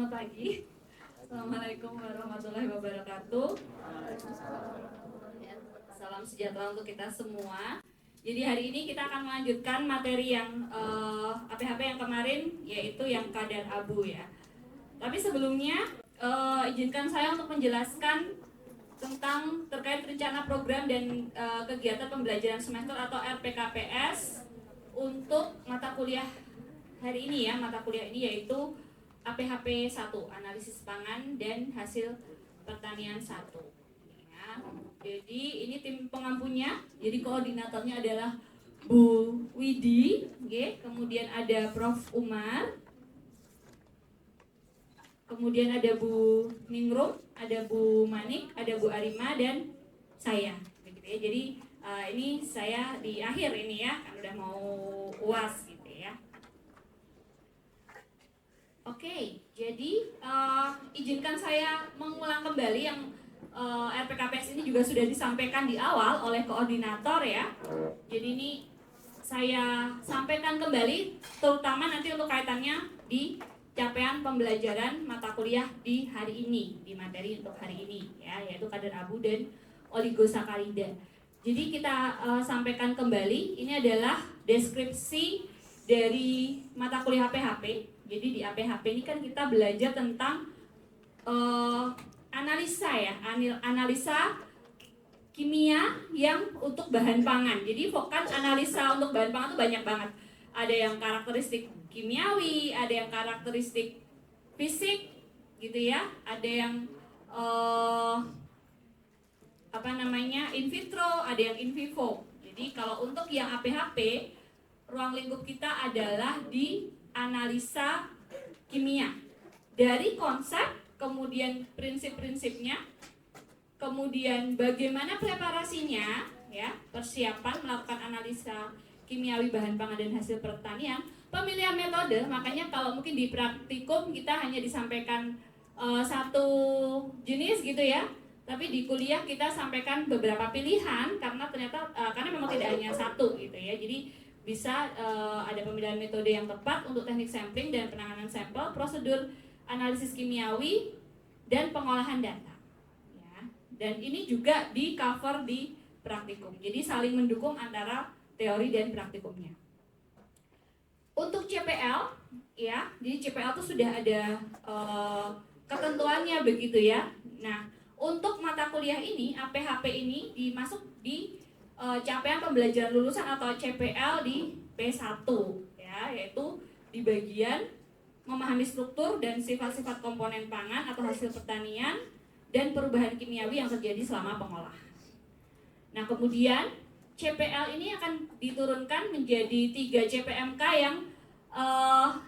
Selamat pagi. Assalamualaikum warahmatullahi wabarakatuh. Salam sejahtera untuk kita semua. Jadi hari ini kita akan melanjutkan materi yang APHP yang kemarin, yaitu yang kadar abu ya. Tapi sebelumnya izinkan saya untuk menjelaskan tentang terkait rencana program dan kegiatan pembelajaran semester atau RPKPS untuk mata kuliah hari ini ya. Mata kuliah ini yaitu APHP 1, analisis pangan dan hasil pertanian 1 ya. Jadi ini tim pengampunya, jadi koordinatornya adalah Bu Widi, okay. Kemudian ada Prof. Umar, kemudian ada Bu Ningrum, ada Bu Manik, ada Bu Arima, dan saya begitu ya. Jadi ini saya di akhir ini ya, kan udah mau UAS gitu ya. Oke, jadi izinkan saya mengulang kembali yang RPKPS ini juga sudah disampaikan di awal oleh koordinator ya. Jadi ini saya sampaikan kembali, terutama nanti untuk kaitannya di capaian pembelajaran mata kuliah di hari ini, di materi untuk hari ini ya, yaitu kadar abu dan oligosakarida. Jadi kita sampaikan kembali, ini adalah deskripsi dari mata kuliah APHP. Jadi di APHP ini kan kita belajar tentang analisa ya, analisa kimia yang untuk bahan pangan. Jadi fokus analisa untuk bahan pangan itu banyak banget. Ada yang karakteristik kimiawi, ada yang karakteristik fisik gitu ya, ada yang in vitro, ada yang in vivo. Jadi kalau untuk yang APHP, ruang lingkup kita adalah di analisa kimia. Dari konsep, kemudian prinsip-prinsipnya, kemudian bagaimana preparasinya ya, persiapan melakukan analisa kimiawi bahan pangan dan hasil pertanian, pemilihan metode. Makanya kalau mungkin di praktikum kita hanya disampaikan satu jenis gitu ya, tapi di kuliah kita sampaikan beberapa pilihan karena ternyata karena memang tidak hanya satu gitu ya. Jadi bisa ada pemilihan metode yang tepat untuk teknik sampling dan penanganan sampel, prosedur analisis kimiawi, dan pengolahan data ya. Dan ini juga di cover di praktikum, jadi saling mendukung antara teori dan praktikumnya. Untuk CPL ya, jadi CPL itu sudah ada ketentuannya begitu ya. Nah, untuk mata kuliah ini, APHP ini dimasuk di capaian pembelajaran lulusan atau CPL di P1 ya, yaitu di bagian memahami struktur dan sifat-sifat komponen pangan atau hasil pertanian dan perubahan kimiawi yang terjadi selama pengolahan. Nah, kemudian CPL ini akan diturunkan menjadi 3 CPMK yang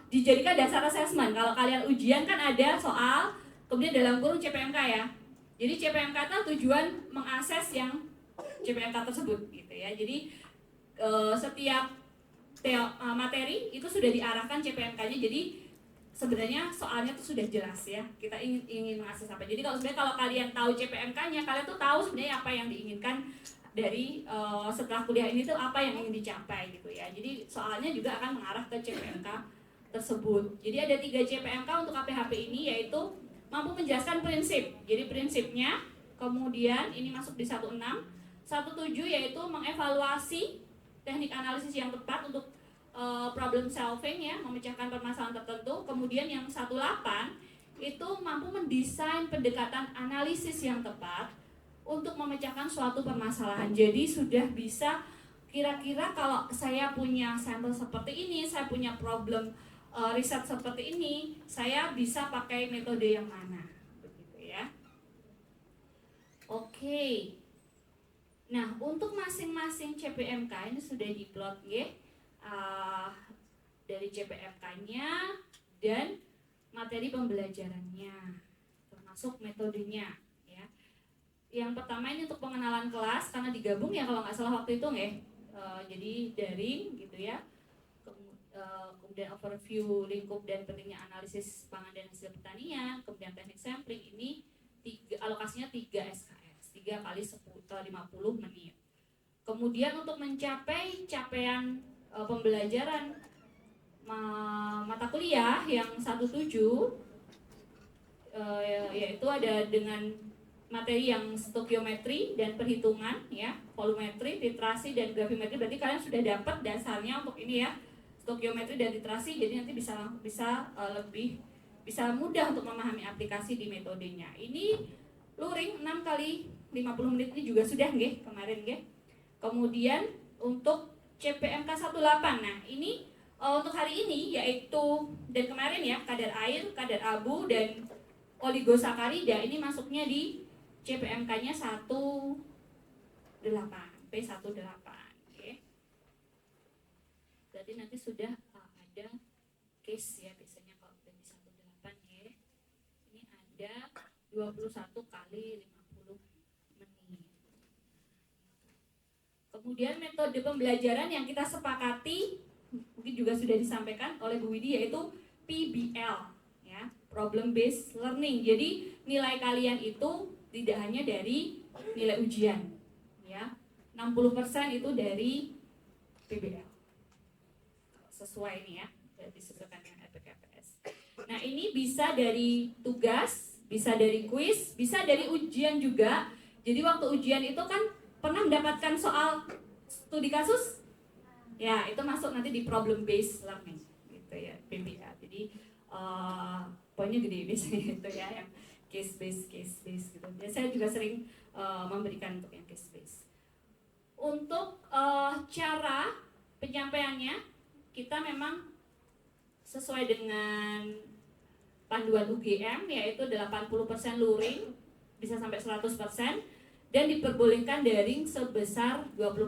dijadikan dasar asesmen. Kalau kalian ujian kan ada soal, kemudian dalam kurung CPMK ya. Jadi CPMK itu tujuan mengakses yang CPMK tersebut gitu ya. Jadi setiap materi itu sudah diarahkan CPMK-nya. Jadi sebenarnya soalnya tuh sudah jelas ya. Kita ingin mengakses apa. Jadi kalau kalian tahu CPMK-nya, kalian tuh tahu sebenarnya apa yang diinginkan dari setelah kuliah ini tuh apa yang ingin dicapai gitu ya. Jadi soalnya juga akan mengarah ke CPMK tersebut. Jadi ada 3 CPMK untuk APHP ini, yaitu mampu menjelaskan prinsip. Jadi prinsipnya, kemudian ini masuk di 16, 17 yaitu mengevaluasi teknik analisis yang tepat untuk problem solving ya, memecahkan permasalahan tertentu. Kemudian yang 18 itu mampu mendesain pendekatan analisis yang tepat untuk memecahkan suatu permasalahan. Jadi sudah bisa kira-kira kalau saya punya sampel seperti ini, saya punya problem riset seperti ini, saya bisa pakai metode yang mana, begitu ya. Oke. Nah, untuk masing-masing CPMK ini sudah diplot ya, dari CPMK-nya dan materi pembelajarannya, termasuk metodenya ya. Yang pertama ini untuk pengenalan kelas, karena digabung ya kalau nggak salah waktu itu ya. Jadi daring gitu ya. Kemudian overview lingkup dan pentingnya analisis pangan dan hasil pertanian, kemudian teknik sampling ini alokasinya 3 SKS, 3 kali 50 menit. Kemudian untuk mencapai capaian pembelajaran mata kuliah yang 17 yaitu ada dengan materi yang stokiometri dan perhitungan ya, volumetri, literasi dan gravimetri. Berarti kalian sudah dapat dasarnya untuk ini ya, stokiometri dan literasi, jadi nanti lebih bisa mudah untuk memahami aplikasi di metodenya. Ini luring 6 kali 50 menit ini juga sudah nggih kemarin nggih. Kemudian untuk CPMK 18. Nah, ini untuk hari ini yaitu dan kemarin ya, kadar air, kadar abu dan oligosakarida ini masuknya di CPMK-nya 18, P18. Okay. Berarti nanti sudah ada case ya, biasanya kalau udah di 18 ya. Ini ada 21 kali 50 menit. Kemudian metode pembelajaran yang kita sepakati mungkin juga sudah disampaikan oleh Bu Widi yaitu PBL ya, problem based learning. Jadi nilai kalian itu tidak hanya dari nilai ujian ya, 60% itu dari PBL sesuai ini ya, disesuaikan dengan RPKPS. Nah ini bisa dari tugas, bisa dari kuis, bisa dari ujian juga. Jadi waktu ujian itu kan pernah mendapatkan soal studi kasus ya, itu masuk nanti di problem based learning gitu ya, PBL. Jadi poinnya gede biasanya itu ya, yang case based gitu. Jadi saya juga sering memberikan untuk yang case based. Untuk cara penyampaiannya kita memang sesuai dengan panduan UGM yaitu 80% luring bisa sampai 100% dan diperbolehkan daring sebesar 20%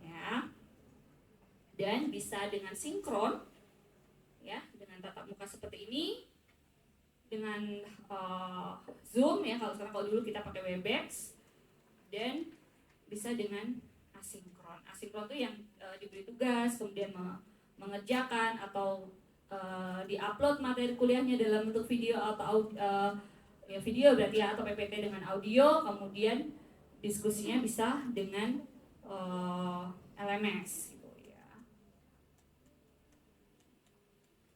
ya. Dan bisa dengan sinkron ya, dengan tatap muka seperti ini, dengan Zoom ya, kalau dulu kita pakai Webex, dan bisa dengan asinkron. Asinkron itu yang diberi tugas kemudian mengerjakan atau diupload materi kuliahnya dalam bentuk video atau ya video berarti ya, atau PPT dengan audio, kemudian diskusinya bisa dengan LMS gitu ya.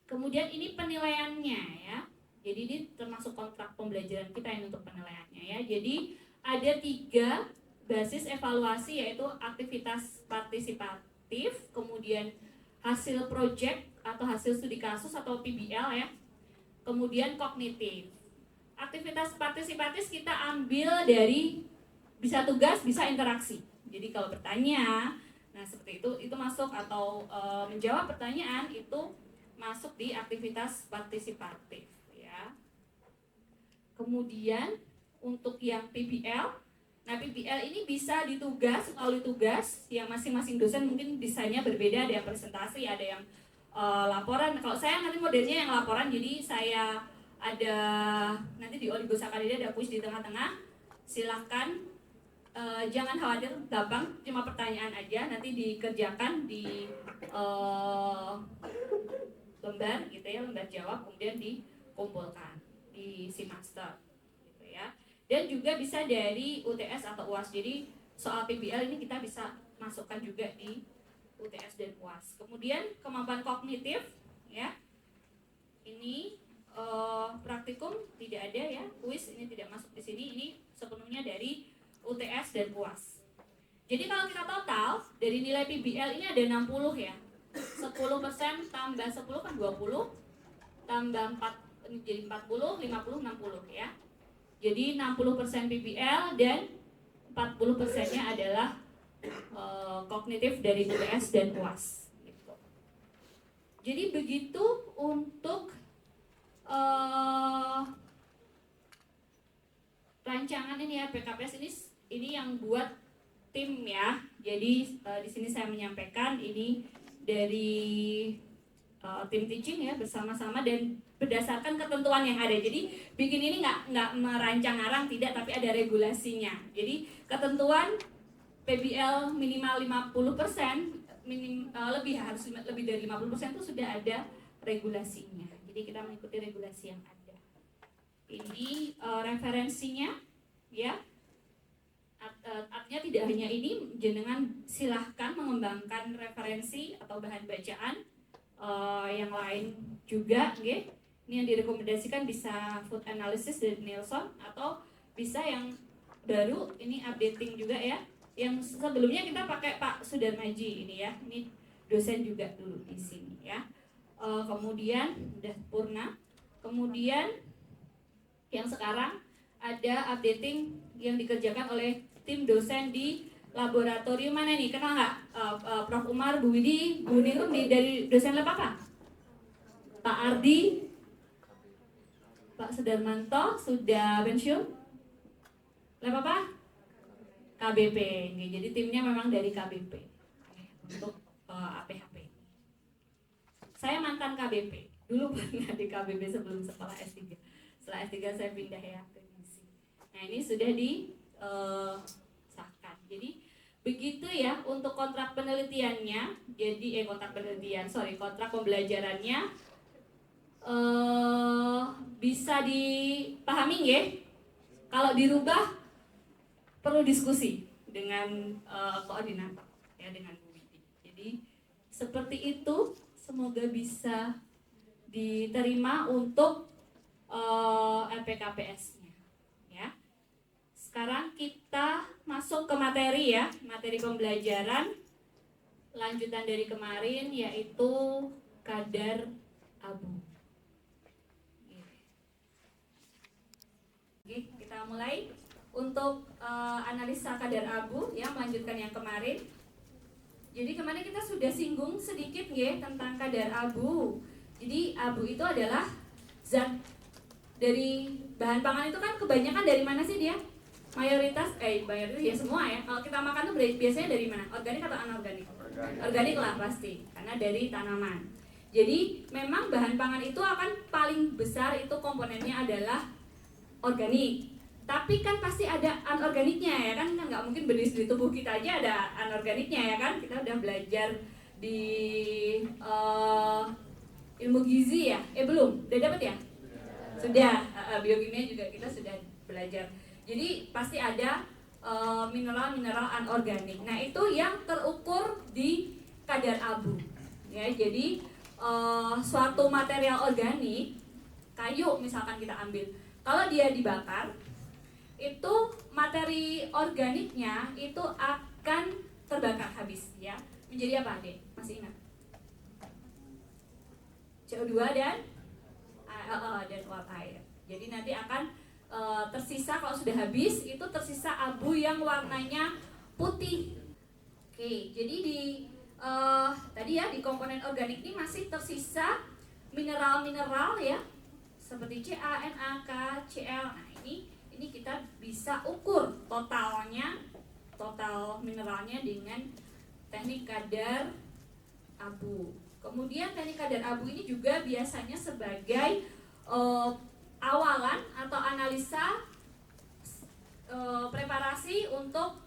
Kemudian ini penilaiannya ya. Jadi ini termasuk kontrak pembelajaran kita ini untuk penilaiannya ya. Jadi ada 3 basis evaluasi yaitu aktivitas partisipatif, kemudian hasil project atau hasil studi kasus atau PBL ya, kemudian kognitif. Aktivitas partisipatif kita ambil dari bisa tugas, bisa interaksi. Jadi kalau bertanya, nah seperti itu masuk, atau menjawab pertanyaan itu masuk di aktivitas partisipatif ya. Kemudian untuk yang PBL, nah PBL ini bisa ditugas melalui tugas yang masing-masing dosen mungkin desainnya berbeda, ada yang presentasi, ada yang laporan. Kalau saya nanti modelnya yang laporan, jadi saya ada nanti di oligosakarida ada kuis di tengah-tengah. Silahkan jangan khawatir, gampang, cuma pertanyaan aja, nanti dikerjakan di lembar gitu ya, lembar jawab, kemudian dikumpulkan di Simaster gitu ya. Dan juga bisa dari UTS atau UAS. Jadi soal PBL ini kita bisa masukkan juga di UTS dan UAS. Kemudian kemampuan kognitif ya, ini praktikum tidak ada ya, kuis ini tidak masuk di sini, ini sepenuhnya dari UTS dan UAS. Jadi kalau kita total dari nilai PBL ini ada 60 ya, 10% tambah 10 kan 20, tambah 4 ini jadi 40, 50, 60 ya. Jadi 60% PBL dan 40%-nya adalah kognitif dari UTS dan UAS gitu. Jadi begitu untuk rancangan ini ya, PKPS ini yang buat tim ya. Jadi di sini saya menyampaikan ini dari tim teaching ya, bersama-sama dan berdasarkan ketentuan yang ada. Jadi bikin ini nggak merancang-arang, tidak, tapi ada regulasinya. Jadi ketentuan PBL minimal 50%, harus lebih dari 50% itu sudah ada regulasinya. Jadi kita mengikuti regulasi yang ada. Ini referensinya ya. Artinya tidak hanya ini, jenengan silahkan mengembangkan referensi atau bahan bacaan yang lain juga, okay? Ini yang direkomendasikan bisa food analysis dari Nielsen, atau bisa yang baru ini updating juga ya. Yang sebelumnya kita pakai Pak Sudarmaji ini ya. Ini dosen juga dulu di sini ya. Kemudian udah Purna. Kemudian yang sekarang ada updating yang dikerjakan oleh tim dosen di laboratorium mana nih? Kenal nggak? Prof. Umar, Bu Widi, Bu Nilum dari dosen lab apa? Pak Ardi, Pak Sudarmanto sudah pensiun? Lab apa? KBP. Jadi timnya memang dari KBP untuk APHP. Saya mantan KBP. Dulu pernah di KBP sebelum sekolah S3. Setelah S3 saya pindah ya ke GISI. Nah, ini sudah disahkan. Jadi begitu ya untuk kontrak penelitiannya. Jadi kontrak pembelajarannya bisa dipahami ya. Kalau dirubah perlu diskusi dengan koordinator ya, dengan Bu Widi. Jadi seperti itu, semoga bisa diterima untuk LPKPS-nya ya. Sekarang kita masuk ke materi ya, materi pembelajaran lanjutan dari kemarin, yaitu kadar abu. Oke, kita mulai untuk analisa kadar abu ya, melanjutkan yang kemarin. Jadi kemarin kita sudah singgung sedikit ya tentang kadar abu. Jadi abu itu adalah zat dari bahan pangan. Itu kan kebanyakan dari mana sih dia? Mayoritas ya semua ya. Kalau kita makan tuh biasanya dari mana? Organik atau anorganik? Organik lah pasti, karena dari tanaman. Jadi memang bahan pangan itu akan paling besar itu komponennya adalah organik. Tapi kan pasti ada anorganiknya ya kan, nggak mungkin benih di tubuh kita aja ada anorganiknya ya kan. Kita udah belajar di ilmu gizi ya, belum, udah dapat ya? Sudah, biokimia juga kita sudah belajar. Jadi pasti ada mineral-mineral anorganik. Nah itu yang terukur di kadar abu. Ya, jadi suatu material organik, kayu misalkan kita ambil, kalau dia dibakar, itu materi organiknya itu akan terbakar habis ya. Menjadi apa, Dek? Masih ingat? CO2 dan uap air. Jadi nanti akan tersisa, kalau sudah habis itu tersisa abu yang warnanya putih. Oke, jadi di tadi ya di komponen organik ini masih tersisa mineral-mineral ya, seperti Ca, Na, K, Cl. Nah, ini kita bisa ukur total mineralnya dengan teknik kadar abu. Kemudian teknik kadar abu ini juga biasanya sebagai awalan atau analisa preparasi untuk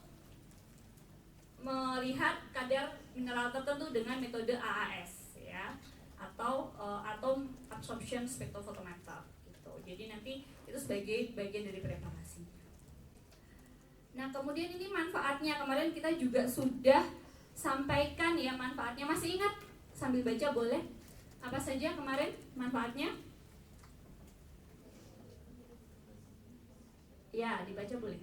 melihat kadar mineral tertentu dengan metode AAS ya, atau atom absorption spectrophotometer gitu. Jadi nanti itu sebagai bagian dari preparasi. Nah, kemudian ini manfaatnya kemarin kita juga sudah sampaikan ya manfaatnya. Masih ingat? Sambil baca boleh. Apa saja kemarin manfaatnya? Ya, dibaca boleh.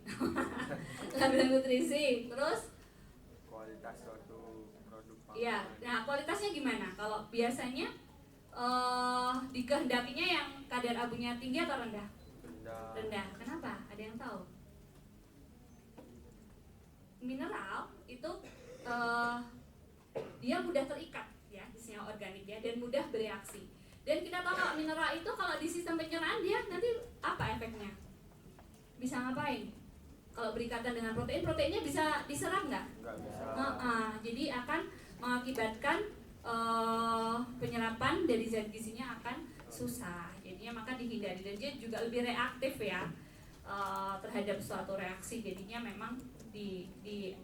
Kandungan nutrisi, terus kualitas suatu produk pangan. Iya, nah kualitasnya gimana? Kalau biasanya dikehendakinya yang kadar abunya tinggi atau rendah? Rendah. Kenapa? Ada yang tahu? Mineral itu dia mudah terikat ya, senyawa organik ya, dan mudah bereaksi. Dan kita tahu kalau mineral itu kalau di sistem pencernaan dia nanti apa efeknya? Bisa ngapain? Kalau berikatan dengan protein, proteinnya bisa diserap nggak? Nggak bisa. Jadi akan mengakibatkan penyerapan dari zat gizinya akan susah. Jadinya maka dihindari, dan dia juga lebih reaktif ya terhadap suatu reaksi. Jadinya memang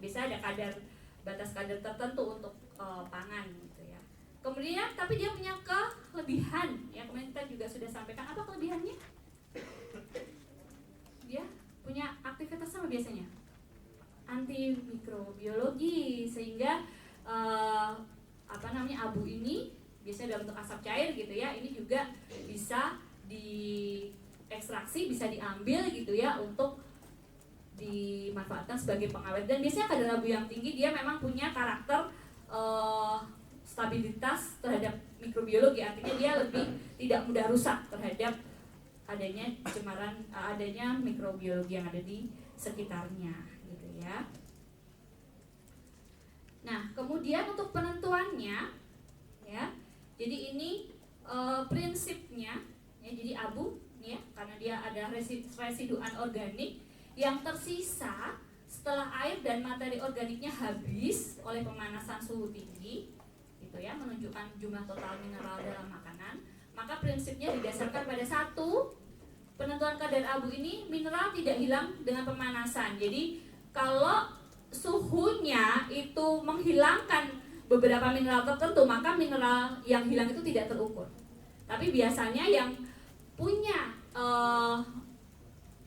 bisa ada batas kadar tertentu untuk pangan gitu ya. Kemudian tapi dia punya kelebihan ya, kemarin kita juga sudah sampaikan. Apa kelebihannya? Dia punya aktivitas sama biasanya, antimikrobiologi, sehingga abu ini biasanya dalam bentuk asap cair gitu ya, ini juga bisa diekstraksi, bisa diambil gitu ya untuk dimanfaatkan sebagai pengawet. Dan biasanya kadar abu yang tinggi dia memang punya karakter stabilitas terhadap mikrobiologi, artinya dia lebih tidak mudah rusak terhadap adanya pencemaran, adanya mikrobiologi yang ada di sekitarnya gitu ya. Nah, kemudian untuk penentuannya ya. Jadi ini prinsipnya ya, jadi abu ya, karena dia ada residu anorganik yang tersisa setelah air dan materi organiknya habis oleh pemanasan suhu tinggi gitu ya, menunjukkan jumlah total mineral dalam makanan. Maka prinsipnya didasarkan pada satu, penentuan kadar abu ini mineral tidak hilang dengan pemanasan. Jadi kalau suhunya itu menghilangkan beberapa mineral tertentu, maka mineral yang hilang itu tidak terukur. Tapi biasanya yang punya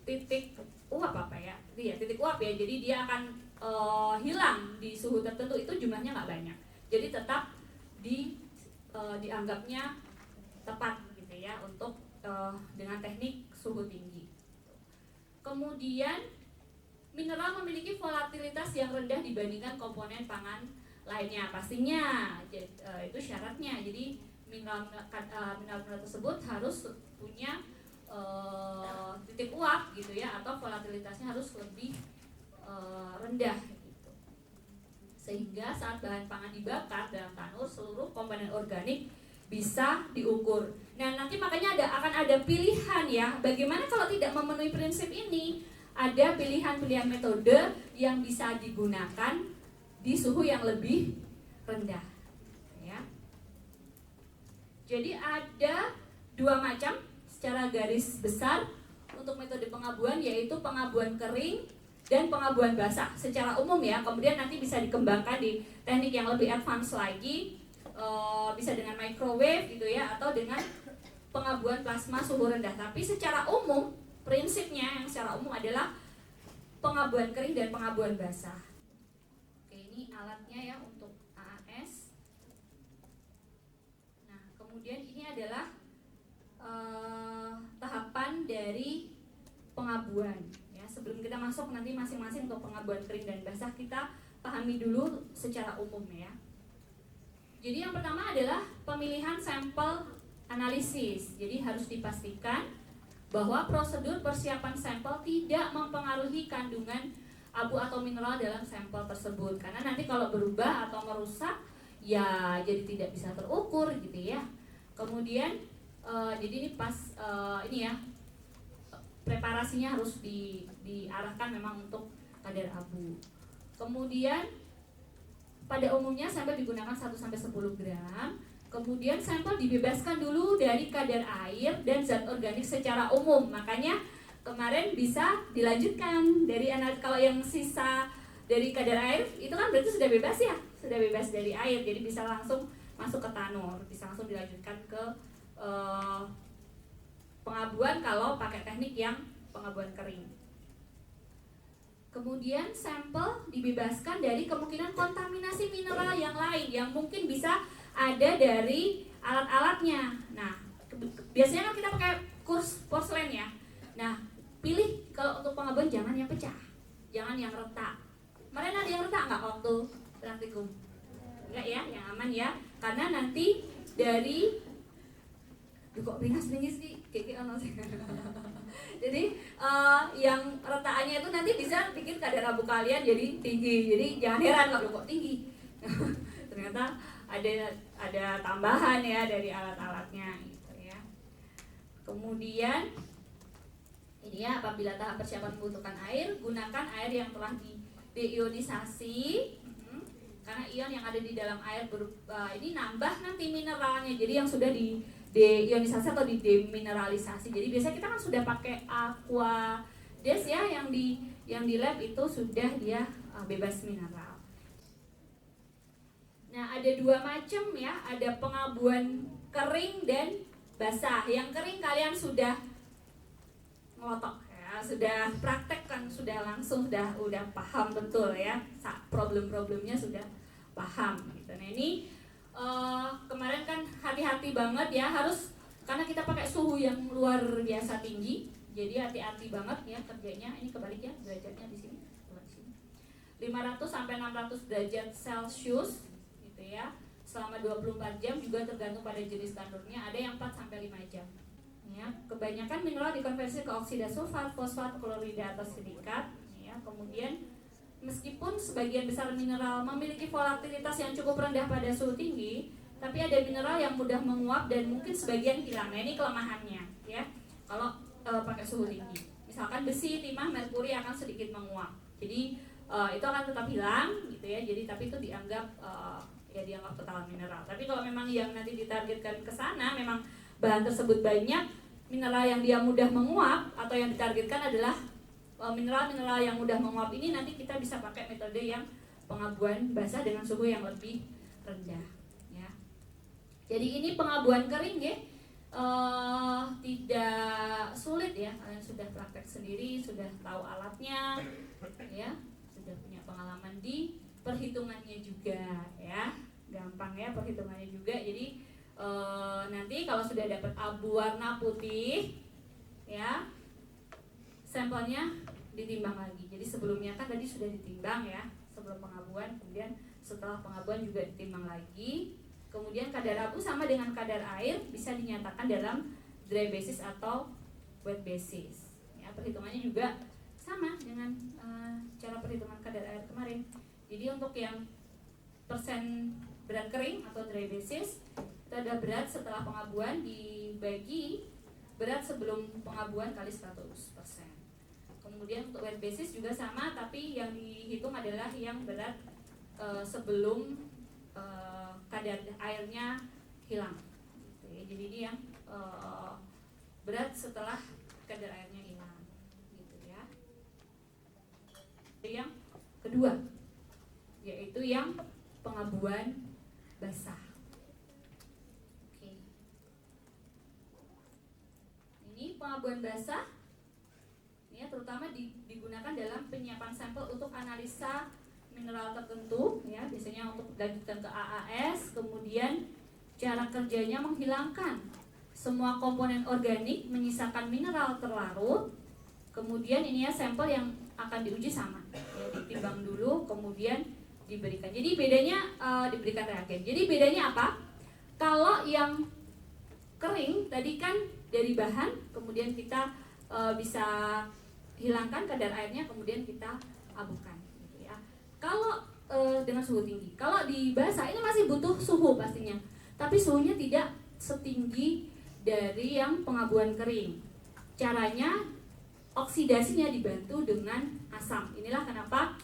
titik uap titik uap ya, jadi dia akan hilang di suhu tertentu, itu jumlahnya nggak banyak. Jadi tetap dianggapnya tepat gitu ya untuk dengan teknik suhu tinggi. Kemudian mineral memiliki volatilitas yang rendah dibandingkan komponen pangan lainnya, pastinya itu syaratnya. Jadi mineral tersebut harus punya titik uap gitu ya, atau volatilitasnya harus lebih rendah gitu. Sehingga saat bahan pangan dibakar dalam tanur, seluruh komponen organik bisa diukur. Nah, nanti makanya akan ada pilihan ya. Bagaimana kalau tidak memenuhi prinsip ini? Ada pilihan-pilihan metode yang bisa digunakan di suhu yang lebih rendah ya. Jadi ada dua macam secara garis besar untuk metode pengabuan, yaitu pengabuan kering dan pengabuan basah secara umum ya. Kemudian nanti bisa dikembangkan di teknik yang lebih advance lagi, bisa dengan microwave gitu ya, atau dengan pengabuan plasma suhu rendah. Tapi secara umum prinsipnya yang secara umum adalah pengabuan kering dan pengabuan basah. Oke, ini alatnya ya untuk AAS. Nah, kemudian ini adalah tahapan dari pengabuan ya. Sebelum kita masuk nanti masing-masing untuk pengabuan kering dan basah, kita pahami dulu secara umum ya. Jadi yang pertama adalah pemilihan sampel analisis. Jadi harus dipastikan bahwa prosedur persiapan sampel tidak mempengaruhi kandungan abu atau mineral dalam sampel tersebut, karena nanti kalau berubah atau merusak ya jadi tidak bisa terukur gitu ya. Kemudian jadi ini ini ya, preparasinya harus diarahkan memang untuk kadar abu. Kemudian pada umumnya sampel digunakan 1-10 gram. Kemudian sampel dibebaskan dulu dari kadar air dan zat organik secara umum. Makanya kemarin bisa dilanjutkan dari kalau yang sisa dari kadar air itu kan berarti sudah bebas ya, sudah bebas dari air. Jadi bisa langsung masuk ke tanur, bisa langsung dilanjutkan ke pengabuan kalau pakai teknik yang pengabuan kering. Kemudian sampel dibebaskan dari kemungkinan kontaminasi mineral yang lain yang mungkin bisa ada dari alat-alatnya. Nah, biasanya kan kita pakai kurs porselen ya. Nah, pilih kalau untuk pengabuan jangan yang pecah, jangan yang retak. Kemarin ada yang retak nggak waktu praktikum? Enggak ya, yang aman ya. Karena nanti dari kok beringas-bringis sih, jadi yang retakannya itu nanti bisa bikin kadar abu kalian jadi tinggi. Jadi jangan heran kalau kok tinggi. Ternyata ada tambahan ya dari alat-alatnya gitu ya. Kemudian ini ya, apabila tahap persiapan membutuhkan air, gunakan air yang telah deionisasi. Karena ion yang ada di dalam air ini nambah nanti mineralnya. Jadi yang sudah deionisasi atau demineralisasi. Jadi biasanya kita kan sudah pakai aqua des ya, yang di lab itu sudah dia bebas mineral. Nah, ada dua macam ya, ada pengabuan kering dan basah. Yang kering kalian sudah ngotok ya, sudah praktek kan, sudah langsung udah paham betul ya, problem-problemnya sudah paham gitu. Nah, ini kemarin kan hati-hati banget ya, harus karena kita pakai suhu yang luar biasa tinggi, jadi hati-hati banget ya kerjanya. Ini kebalik ya derajatnya di sini. 500 sampai 600 derajat Celcius gitu ya. Selama 24 jam, juga tergantung pada jenis tandurnya. Ada yang 4 sampai 5 jam. Ya, kebanyakan mineral dikonversi ke oksida sulfat, fosfat, klorida atau silikat ya. Kemudian meskipun sebagian besar mineral memiliki volatilitas yang cukup rendah pada suhu tinggi, tapi ada mineral yang mudah menguap dan mungkin sebagian hilang. Nah, ini kelemahannya ya. Kalau pakai suhu tinggi. Misalkan besi, timah, merkuri akan sedikit menguap. Jadi itu akan tetap hilang gitu ya. Jadi tapi itu dianggap dianggap total mineral. Tapi kalau memang yang nanti ditargetkan ke sana memang bahan tersebut banyak, mineral yang dia mudah menguap atau yang ditargetkan adalah mineral-mineral yang mudah menguap ini, nanti kita bisa pakai metode yang pengabuan basah dengan suhu yang lebih rendah ya. Jadi ini pengabuan kering ya. Tidak sulit ya, kalian sudah praktek sendiri, sudah tahu alatnya ya, sudah punya pengalaman di perhitungannya juga ya, gampang ya perhitungannya juga. Jadi nanti kalau sudah dapat abu warna putih ya, sampelnya ditimbang lagi. Jadi sebelumnya kan tadi sudah ditimbang ya, sebelum pengabuan, kemudian setelah pengabuan juga ditimbang lagi. Kemudian kadar abu sama dengan kadar air bisa dinyatakan dalam dry basis atau wet basis ya. Perhitungannya juga sama dengan cara perhitungan kadar air kemarin. Jadi untuk yang persen berat kering atau dry basis, itu ada berat setelah pengabuan dibagi berat sebelum pengabuan kali 100%. Kemudian untuk wet basis juga sama, tapi yang dihitung adalah yang berat sebelum kadar airnya hilang gitu ya. Jadi ini yang berat setelah kadar airnya hilang gitu ya. Yang kedua yaitu yang pengabuan basah. Oke. Ini pengabuan basah ya, terutama digunakan dalam penyiapan sampel untuk analisa mineral tertentu ya, biasanya untuk dilanjutkan ke AAS. Kemudian cara kerjanya menghilangkan semua komponen organik, menyisakan mineral terlarut. Kemudian ini ya sampel yang akan diuji sama ya, ditimbang dulu kemudian diberikan. Jadi bedanya diberikan reagen. Jadi bedanya apa? Kalau yang kering tadi kan dari bahan, kemudian kita bisa hilangkan kadar airnya, kemudian kita abukan. Kalau dengan suhu tinggi, kalau di basah ini masih butuh suhu pastinya, tapi suhunya tidak setinggi dari yang pengabuan kering. Caranya oksidasinya dibantu dengan asam. Inilah kenapa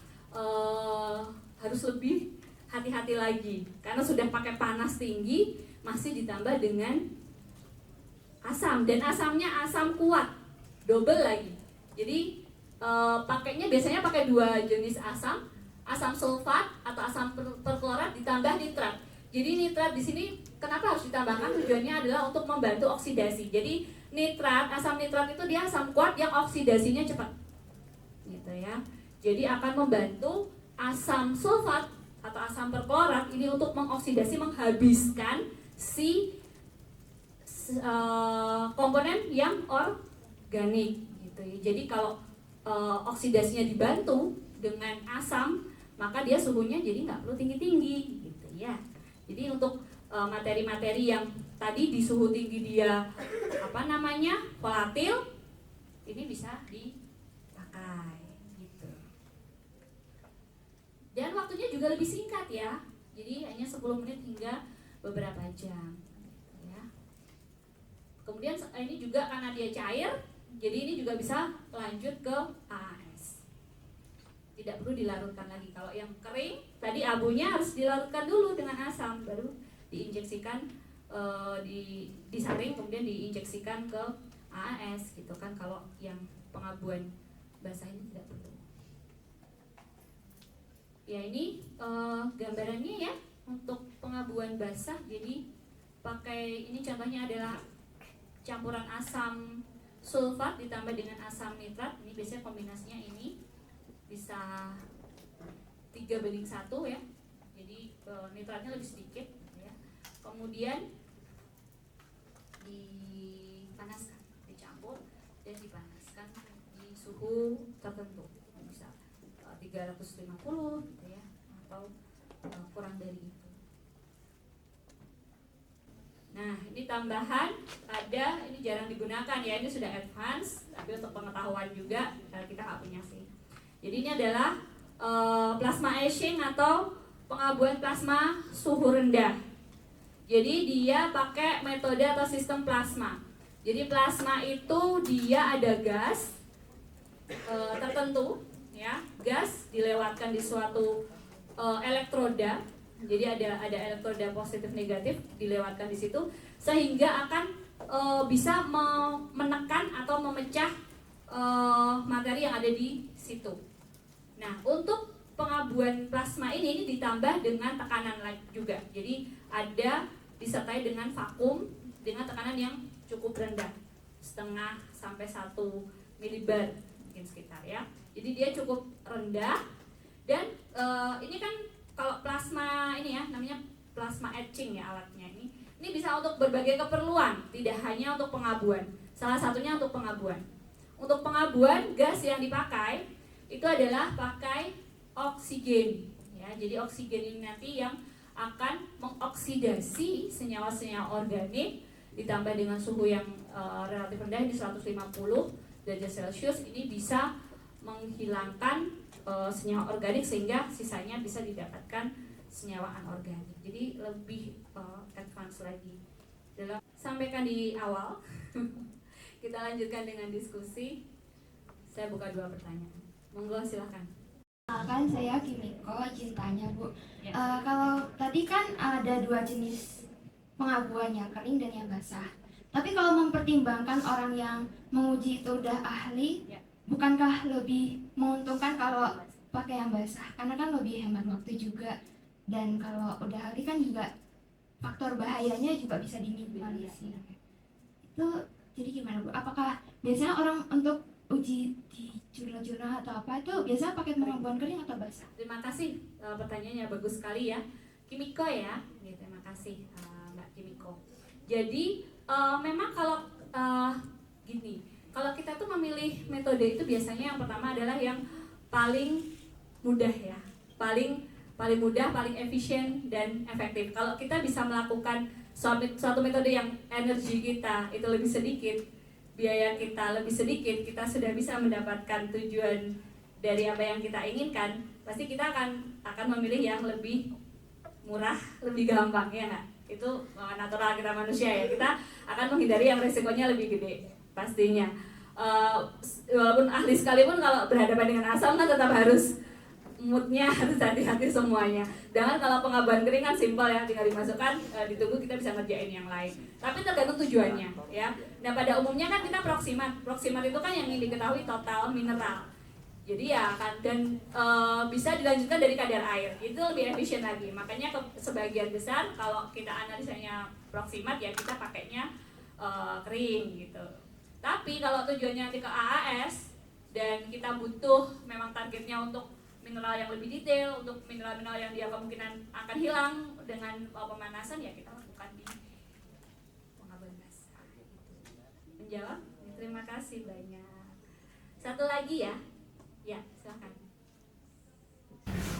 harus lebih hati-hati lagi, karena sudah pakai panas tinggi masih ditambah dengan asam, dan asamnya asam kuat, double lagi. Jadi pakainya biasanya pakai 2 jenis asam. Asam sulfat atau asam perklorat ditambah nitrat. Jadi nitrat di sini kenapa harus ditambahkan? Tujuannya adalah untuk membantu oksidasi. Jadi nitrat, asam nitrat itu dia asam kuat yang oksidasinya cepat. Gitu ya. Jadi akan membantu asam sulfat atau asam perklorat ini untuk mengoksidasi, menghabiskan si komponen yang organik gitu ya. Jadi kalau oksidasinya dibantu dengan asam, maka dia suhunya jadi nggak perlu tinggi-tinggi gitu ya. Jadi untuk materi-materi yang tadi di suhu tinggi dia volatil, ini bisa dipakai gitu. Dan waktunya juga lebih singkat ya. Jadi hanya 10 menit hingga beberapa jam gitu ya. Kemudian ini juga karena dia cair, jadi ini juga bisa lanjut ke AAS. Tidak perlu dilarutkan lagi. Kalau yang kering tadi abunya harus dilarutkan dulu dengan asam, baru diinjeksikan, disaring kemudian diinjeksikan ke AAS gitu kan. Kalau yang pengabuan basah ini tidak perlu. Ya ini gambarannya ya untuk pengabuan basah. Jadi pakai ini contohnya adalah campuran asam sulfat ditambah dengan asam nitrat. Ini biasanya kombinasinya ini bisa 3:1 ya. Jadi nitratnya lebih sedikit ya. Kemudian di suhu tertentu, bisa 350 gitu ya, atau kurang dari itu. Nah, ini tambahan ada, ini jarang digunakan ya, ini sudah advance, tapi untuk pengetahuan juga kita nggak punya sih. Jadi ini adalah plasma etching atau pengabuan plasma suhu rendah. Jadi dia pakai metode atau sistem plasma. Jadi plasma itu dia ada gas tertentu, ya, gas dilewatkan di suatu elektroda. Jadi ada elektroda positif negatif dilewatkan di situ, sehingga akan bisa menekan atau memecah materi yang ada di situ. Nah, untuk pengabuan plasma ini ditambah dengan tekanan light juga. Jadi ada disertai dengan vakum dengan tekanan yang cukup rendah, 0,5 sampai 1 milibar mungkin sekitar ya. Jadi dia cukup rendah dan ini kan kalau plasma ini ya namanya plasma etching ya alatnya ini. Ini bisa untuk berbagai keperluan, tidak hanya untuk pengabuan. Salah satunya untuk pengabuan. Untuk pengabuan gas yang dipakai itu adalah pakai oksigen ya. Jadi oksigen ini nanti yang akan mengoksidasi senyawa-senyawa organik ditambah dengan suhu yang relatif rendah di 150 derajat Celcius, ini bisa menghilangkan senyawa organik sehingga sisanya bisa didapatkan senyawa anorganik. Jadi lebih advance lagi. Sampaikan di awal. Kita lanjutkan dengan diskusi. Saya buka 2 pertanyaan. Monggo silakan. Kan saya Kimiko, izin tanya Bu. Ya. Kalau tadi kan ada 2 jenis pengabuan, yang kering dan yang basah. Tapi kalau mempertimbangkan orang yang menguji itu udah ahli, Ya. bukankah lebih menguntungkan kalau pakai yang basah? Karena kan lebih hemat waktu juga. Dan kalau udah ahli kan juga faktor bahayanya juga bisa diminimalisir. Itu jadi gimana Bu? Apakah biasanya orang untuk uji di jurnal-jurnal atau apa itu biasanya pakai pengabuan kering atau basah? Terima kasih, pertanyaannya bagus sekali ya, Kimiko ya. Terima kasih Mbak Kimiko. Jadi memang kalau gini, kalau kita tuh memilih metode itu biasanya yang pertama adalah yang paling mudah ya, paling mudah, paling efisien dan efektif. Kalau kita bisa melakukan suatu metode yang energi kita itu lebih sedikit, biaya kita lebih sedikit, kita sudah bisa mendapatkan tujuan dari apa yang kita inginkan, pasti kita akan memilih yang lebih murah, lebih gampang ya nggak? Itu natural kita manusia ya, kita akan menghindari yang resikonya lebih gede pastinya. Walaupun ahli sekalipun kalau berhadapan dengan asam kan tetap harus moodnya harus hati-hati semuanya. Dengan kalau pengabuan kering kan simpel ya, tinggal dimasukkan, ditunggu, kita bisa ngerjain yang lain. Tapi tergantung tujuannya ya. Nah pada umumnya kan kita proximat itu kan yang ingin diketahui total mineral. Jadi ya kan, dan bisa dilanjutkan dari kadar air, itu lebih efisien lagi. Makanya sebagian besar kalau kita analisanya proximat ya kita pakainya kering gitu. Tapi kalau tujuannya nanti ke AAS dan kita butuh memang targetnya untuk mineral yang lebih detail, untuk mineral-mineral yang dia kemungkinan akan hilang dengan pemanasan, ya kita lakukan di pengabuan basah gitu. Menjawab? Terima kasih banyak. Satu lagi ya. Ya, silakan.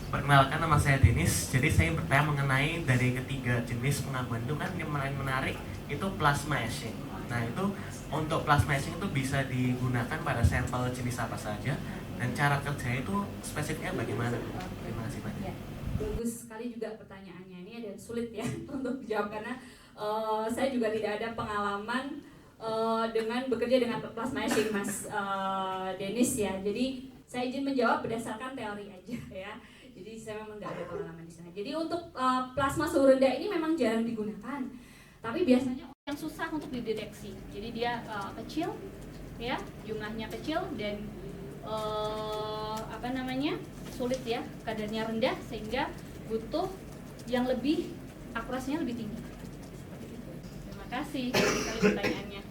Perkenalkan, nama saya Denis. Jadi saya bertanya mengenai dari ketiga jenis pengabuan itu kan yang menarik itu plasma etching. Nah itu untuk plasma etching itu bisa digunakan pada sampel jenis apa saja dan cara kerja itu spesifiknya bagaimana? Terima kasih banyak. Ya, bagus sekali juga pertanyaannya. Ini ada sulit ya untuk dijawab karena saya juga tidak ada pengalaman dengan bekerja dengan plasma etching, Mas Denis ya. Jadi saya izin menjawab berdasarkan teori aja ya. Jadi saya memang nggak ada pengalaman di sana. Jadi untuk plasma suhu rendah ini memang jarang digunakan. Tapi biasanya yang susah untuk dideteksi. Jadi dia kecil, ya, jumlahnya kecil dan sulit ya, kadarnya rendah sehingga butuh yang lebih akurasinya lebih tinggi. Terima kasih sekali pertanyaannya.